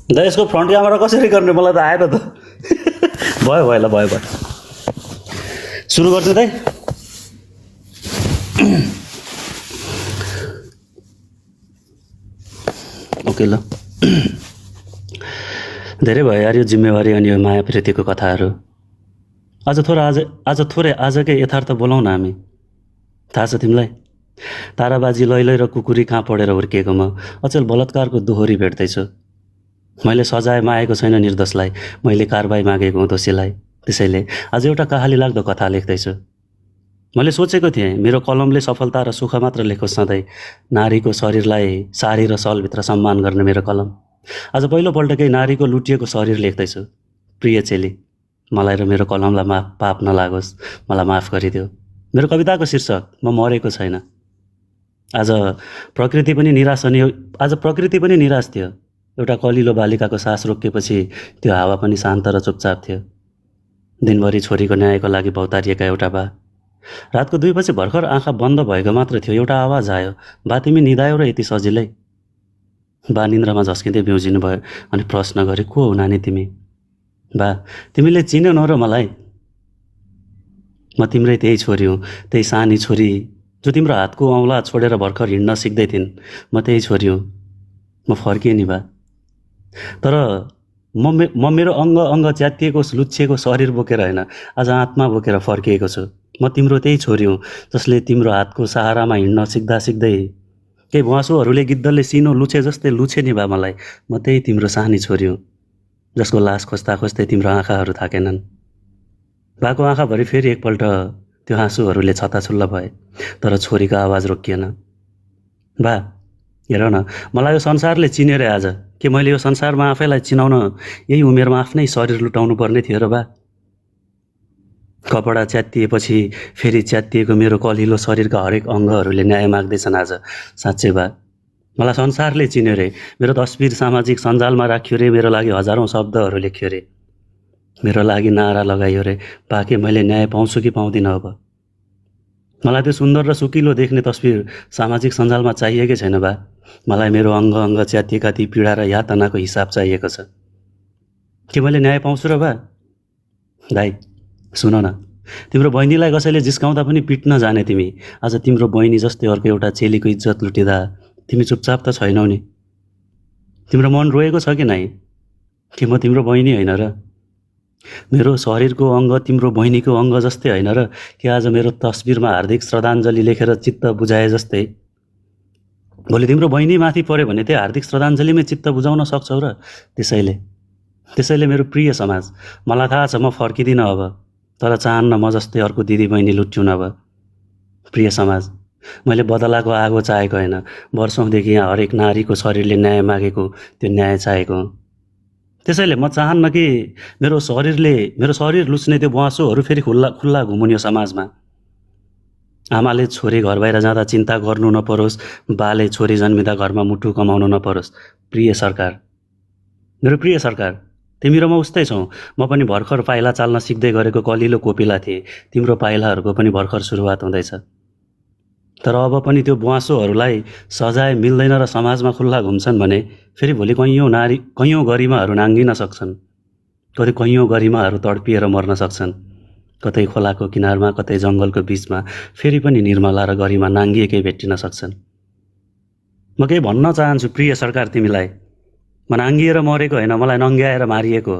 दा यसको front camera कसरी गर्ने मलाई त आएन त भयो भयो ल भयो सुरु गर्छु दाइ ओके ल धेरै भयो यार यो जिम्मेवारी अनि यो माया प्रीतिको कथाहरू आज थोरै आजकै यथार्थ बोलाउँ न हामी। थाहा छ तिमीलाई ताराबाजी लैलै र कुकुरी कहाँ पढेर हुर्किएको म अचेल बलात्कारको दोहोरी भेट्दैछु। मैले सजाय मागेको छैन निर्दोषलाई, मैले कारबाही मागेको हुँ दोषीलाई। त्यसैले आज एउटा कहाली लाग्दो कथा लेख्दैछु। मैले सोचेको थिएँ मेरो कलमले सफलता र सुख मात्र लेखोस् सधैँ, नारीको शरीरलाई साडी र सलभित्र सम्मान गर्ने मेरो कलम। आज पहिलोपल्टकै नारीको लुटिएको शरीर लेख्दैछु। प्रिय चेली, मलाई र मेरो कलमलाई पाप नलागोस्, मलाई माफ गरिदेऊ। मेरो कविताको शीर्षक म मरेको छैन। आज प्रकृति पनि निराश थियो। एउटा कलिलो बालिकाको सास रोकिएपछि त्यो हावा पनि शान्त र चुपचाप थियो। दिनभरि छोरीको न्यायको लागि भौतारिएका एउटा बा। रातको 2 बजे भर्खर आँखा बन्द भएको मात्र थियो, एउटा आवाज आयो, बा तिमी निदायौ र यति सजिलै। बा निन्द्रामा झस्किँदै बिउजिनु भयो अनि प्रश्न गरे, को हो नानी तिमी? बा तिमीले चिनेनौ र मलाई? म तिम्रै त्यही छोरी हुँ, त्यही सानी छोरी जो तिम्रो हातको औँला छोडेर भर्खर हिँड्न सिक्दै थिइन्। म त्यही छोरी हुँ। म फर्किएँ नि बा, तर म मेरो अङ्ग अङ्ग च्यातिएको लुच्छिएको शरीर बोकेर होइन, आज आत्मा बोकेर फर्किएको छु। म तिम्रो त्यही छोरी हुँ जसले तिम्रो हातको सहारामा हिँड्न सिक्दा सिक्दै केही भुवासोहरूले गिद्धले सिनो लुछे जस्तै लुछे नि बा मलाई। म त्यही तिम्रो सानी छोरी हुँ जसको लास खोज्दा खोज्दै तिम्रो आँखाहरू थाकेनन्। बाको आँखाभरि फेरि एकपल्ट त्यो आँसुहरूले छताछुल्ल भए, तर छोरीको आवाज रोकिएन। बा हेर न, मलाई यो संसारले चिनेर आज के मैले यो संसारमा आफैलाई चिनाउन यही उमेरमा आफ्नै शरीर लुटाउनु पर्ने थियो र बा? कपडा च्यातिएपछि फेरि च्यातिएको मेरो कलिलो शरीरका हरेक अङ्गहरूले न्याय माग्दैछन् आज। साँच्चै बा, मलाई संसारले चिन्यो रे। मेरो तस्बिर सामाजिक सञ्जालमा राख्यो रे, मेरो लागि हजारौँ शब्दहरू लेख्यो रे, मेरो लागि नारा लगाइयो रे। बाँके मैले न्याय पाउँछु कि पाउँदिनँ अब? मलाई त्यो सुन्दर र सुकिलो देख्ने तस्बिर सामाजिक सञ्जालमा चाहिएकै छैन बा। मलाई मेरो अङ्ग अङ्ग च्यातिएका ती पीडा र यातनाको हिसाब चाहिएको छ। के मैले न्याय पाउँछु र बा? दाइ सुन न, तिम्रो बहिनीलाई कसैले जिस्काउँदा पनि पिट्न जाने तिमी, आज तिम्रो बहिनी जस्तै अर्को एउटा चेलीको इज्जत लुटिँदा तिमी चुपचाप त छैनौ नि? तिम्रो मन रोएको छ कि नाइ? के म तिम्रो बहिनी होइन र? मेरो शरीरको अङ्ग तिम्रो बहिनीको अङ्ग जस्तै होइन र? कि आज मेरो तस्बिरमा हार्दिक श्रद्धाञ्जली लेखेर चित्त बुझाए जस्तै भोलि तिम्रो बहिनी माथि पर्यो भने त्यही हार्दिक श्रद्धाञ्जलीमै चित्त बुझाउन सक्छौ र? त्यसैले मेरो प्रिय समाज, मलाई थाहा छ म फर्किदिनँ अब, तर चाहन्न म जस्तै अर्को दिदी बहिनी लुट्युन् अब। प्रिय समाज, मैले बदलाको आगो चाहेको होइन, वर्षौँदेखि यहाँ हरेक नारीको शरीरले न्याय मागेको त्यो न्याय चाहेको। त्यसैले म चाहन्न कि मेरो शरीर लुच्ने त्यो बुवासोहरू फेरि खुल्ला घुमुन् यो समाजमा। आमाले छोरी घर बाहिर जाँदा चिन्ता गर्नु नपरोस्, बाले छोरी जन्मिँदा घरमा मुटु कमाउनु नपरोस्। मेरो प्रिय सरकार, तिमी र म उस्तै छौँ। म पनि भर्खर पाइला चाल्न सिक्दै गरेको कलिलो कोपिला थिएँ। तिम्रो पाइलाहरूको पनि भर्खर सुरुवात हुँदैछ। तर अब पनि त्यो बुवासोहरूलाई सजाय मिल्दैन र समाजमा खुल्ला घुम्छन् भने फेरि भोलि कैयौँ गरिमाहरू नाङ्गिन सक्छन्। कैयौँ गरिमाहरू तडपिएर मर्न सक्छन्। कतै खोलाको किनारमा, कतै जङ्गलको बिचमा फेरि पनि निर्मला र गरिमा नाङ्गिएकै भेटिन सक्छन्। म केही भन्न चाहन्छु प्रिय सरकार तिमीलाई, म नाङ्गिएर मरेको होइन, मलाई नङ्ग्याएर मारिएको।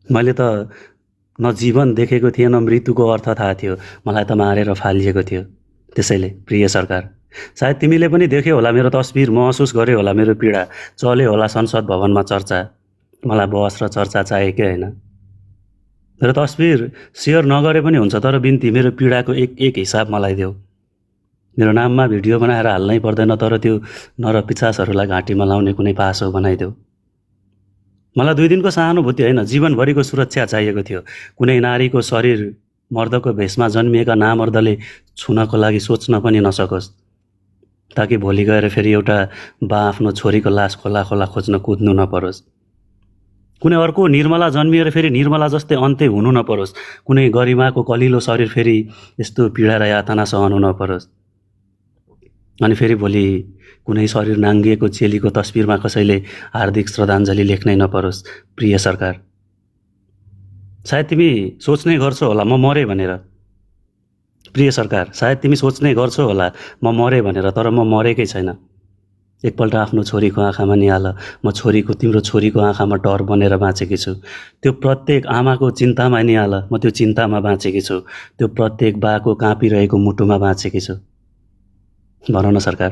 मैले त न जीवन देखेको थिएँ, न मृत्युको अर्थ थाहा थियो, मलाई त मारेर फालिएको थियो। त्यसैले प्रिय सरकार, सायद तिमीले पनि देख्यौ होला मेरो तस्बिर, महसुस गर्यो होला मेरो पीडा, चल्यो होला संसद भवनमा चर्चा। मलाई बहस र चर्चा चाहिएकै होइन। मेरो तस्बिर सेयर नगरे पनि हुन्छ, तर बिन्ती मेरो पीडाको एक हिसाब मलाई देऊ। मेरो नाममा भिडियो बनाएर हाल्नै पर्दैन, तर त्यो नर पिचासहरूलाई घाँटीमा लाउने कुनै पासो बनाइदेऊ। मलाई 2 दिनको सहानुभूति होइन, जीवनभरिको सुरक्षा चाहिएको थियो। कुनै नारीको शरीर मर्दको भेषमा जन्मिएका नामर्दले छुनको लागि सोच्न पनि नसकोस्, ताकि भोलि गएर फेरि एउटा बा आफ्नो छोरीको लास खोला खोज्न कुद्नु नपरोस्। कुनै अर्को निर्मला जन्मिएर फेरि निर्मला जस्तै अन्त्य हुनु नपरोस्। कुनै गरिमाको कलिलो शरीर फेरि यस्तो पीडा र यातना सहनु नपरोस्। अनि फेरि भोलि कुनै शरीर नाङ्गिएको चेलीको तस्बिरमा कसैले हार्दिक श्रद्धाञ्जली लेख्नै नपरोस्। प्रिय सरकार, सायद तिमी सोच्ने गर्छौ होला म मरेँ भनेर। प्रिय सरकार, सायद तिमी सोच्ने गर्छौ होला म मरेँ भनेर, तर म मरेकै छैन। एकपल्ट आफ्नो छोरीको आँखामा निहाल, म तिम्रो छोरीको आँखामा डर बनेर बाँचेकी छु। त्यो प्रत्येक आमाको चिन्तामा निहाल, म त्यो चिन्तामा बाँचेकी छु। त्यो प्रत्येक बाको काँपिरहेको मुटुमा बाँचेकी छु। भन न सरकार,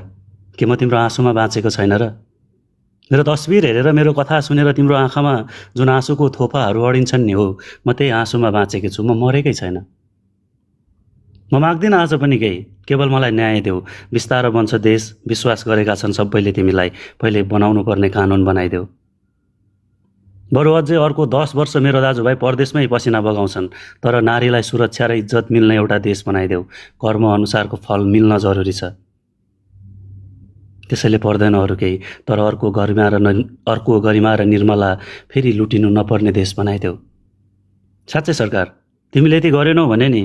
के म तिम्रो आँसुमा बाँचेको छैन र? मेरो तस्बिर हेरेर, मेरो कथा सुनेर तिम्रो आँखामा जुन आँसुको थोपाहरू अडिन्छन् नि, हो म त्यही आँसुमा बाँचेकी छु। म मरेकै छैन। म माग्दिनँ आज पनि केही, केवल मलाई न्याय देऊ। बिस्तारो बन्छ देश, विश्वास गरेका छन् सबैले तिमीलाई। पहिले बनाउनु पर्ने कानुन बनाइदेऊ। बरु अझै अर्को 10 वर्ष मेरो दाजुभाइ परदेशमै पसिना बगाउँछन्, तर नारीलाई सुरक्षा र इज्जत मिल्ने एउटा देश बनाइदेऊ। कर्म अनुसारको फल मिल्न जरुरी छ। त्यसैले पर्दैन अरू केही, तर अर्को गरिमा र निर्मला फेरि लुटिनु नपर्ने देश बनाइदेऊ। साँच्चै सरकार, तिमीले यति गरेनौ भने नि,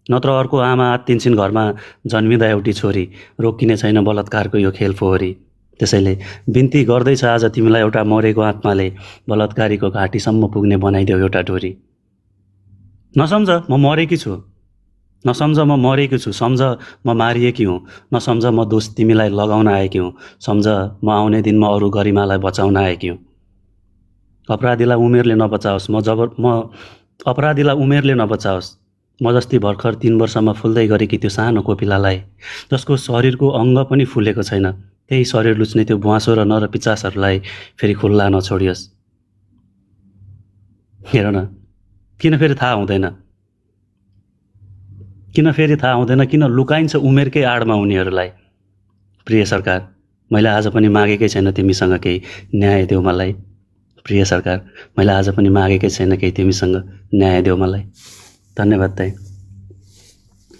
नत्र अर्को आमा आत्तिन्छन् घरमा जन्मिँदा एउटी छोरी। रोकिने छैन बलात्कारको यो खेल फोहोरी। त्यसैले बिन्ती गर्दैछ आज तिमीलाई एउटा मरेको आत्माले, बलात्कारीको घाँटीसम्म पुग्ने बनाइदेऊ एउटा डोरी। नसम्झ म मरेकी छु, नसम्झ म मरेकी छु, सम्झ म मारिएकी हुँ। नसम्झ म दोष तिमीलाई लगाउन आएकी हुँ, सम्झ म आउने दिनमा अरू गरिमालाई बचाउन आएकी हुँ। अपराधीलाई उमेरले नबचाओस्, अपराधीलाई उमेरले नबचाओस्। म जस्ती भर्खर 3 वर्षमा फुल्दै गरेकी त्यो सानो कोपिलालाई, जसको शरीरको अङ्ग पनि फुलेको छैन, त्यही शरीर लुच्ने त्यो बुवासो र नर पिचासहरूलाई फेरि खुल्ला नछोडियोस्। हेर न, किन फेरि थाहा हुँदैन, किन लुकाइन्छ उमेरकै आडमा उनीहरूलाई। प्रिय सरकार, मैले आज पनि मागेकै छैन तिमीसँग केही, न्याय देऊ मलाई। प्रिय सरकार, मैले आज पनि मागेकै छैन केही, तिमीसँग न्याय देऊ मलाई। धन्यवाद दाइ।